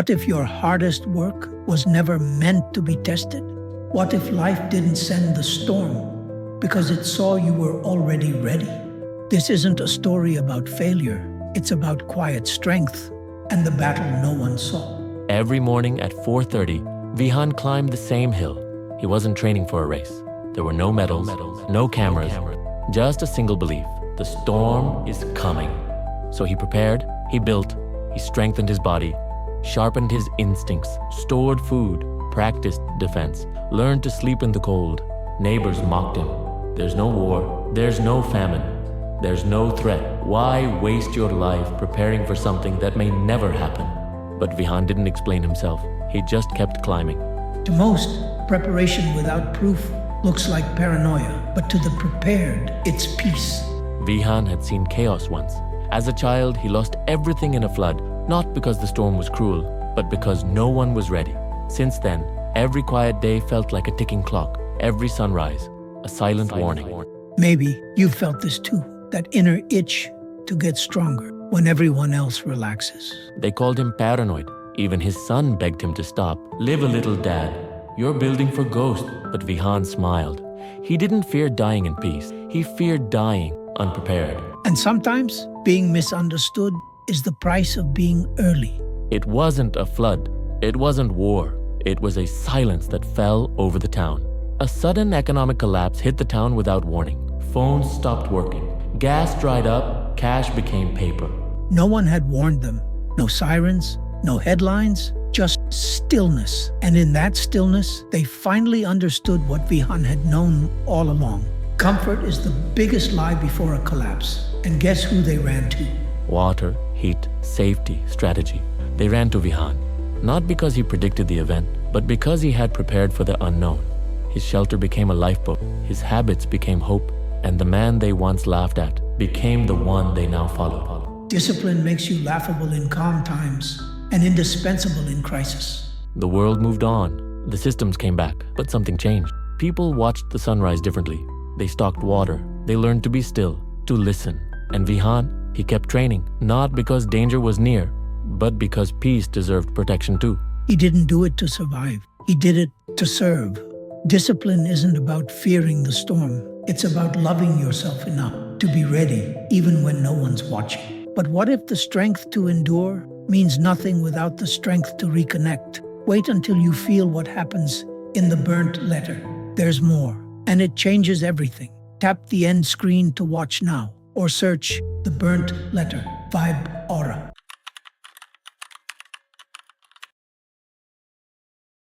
What if your hardest work was never meant to be tested? What if life didn't send the storm because it saw you were already ready? This isn't a story about failure. It's about quiet strength and the battle no one saw. Every morning at 4:30, Vihaan climbed the same hill. He wasn't training for a race. There were no medals, no cameras, just a single belief. The storm is coming. So he prepared, he built, he strengthened his body, sharpened his instincts, stored food, practiced defense, learned to sleep in the cold. Neighbors mocked him. There's no war, there's no famine, there's no threat. Why waste your life preparing for something that may never happen? But Vihaan didn't explain himself. He just kept climbing. To most, preparation without proof looks like paranoia, but to the prepared, it's peace. Vihaan had seen chaos once. As a child, he lost everything in a flood, not because the storm was cruel, but because no one was ready. Since then, every quiet day felt like a ticking clock. Every sunrise, a silent warning. Maybe you've felt this too, that inner itch to get stronger when everyone else relaxes. They called him paranoid. Even his son begged him to stop. Live a little, Dad. You're building for ghosts. But Vihaan smiled. He didn't fear dying in peace. He feared dying unprepared. And sometimes being misunderstood is the price of being early. It wasn't a flood. It wasn't war. It was a silence that fell over the town. A sudden economic collapse hit the town without warning. Phones stopped working. Gas dried up. Cash became paper. No one had warned them. No sirens, no headlines, just stillness. And in that stillness, they finally understood what Vihaan had known all along. Comfort is the biggest lie before a collapse. And guess who they ran to? Water, heat, safety, strategy. They ran to Vihaan, not because he predicted the event, but because he had prepared for the unknown. His shelter became a lifeboat, his habits became hope, and the man they once laughed at became the one they now followed. Discipline makes you laughable in calm times and indispensable in crisis. The world moved on. The systems came back, but something changed. People watched the sunrise differently. They stocked water. They learned to be still, to listen. And Vihaan, he kept training, not because danger was near, but because peace deserved protection too. He didn't do it to survive. He did it to serve. Discipline isn't about fearing the storm. It's about loving yourself enough to be ready even when no one's watching. But what if the strength to endure means nothing without the strength to reconnect? Wait until you feel what happens in the burnt letter. There's more, and it changes everything. Tap the end screen to watch now, or search the burnt letter vibe aura.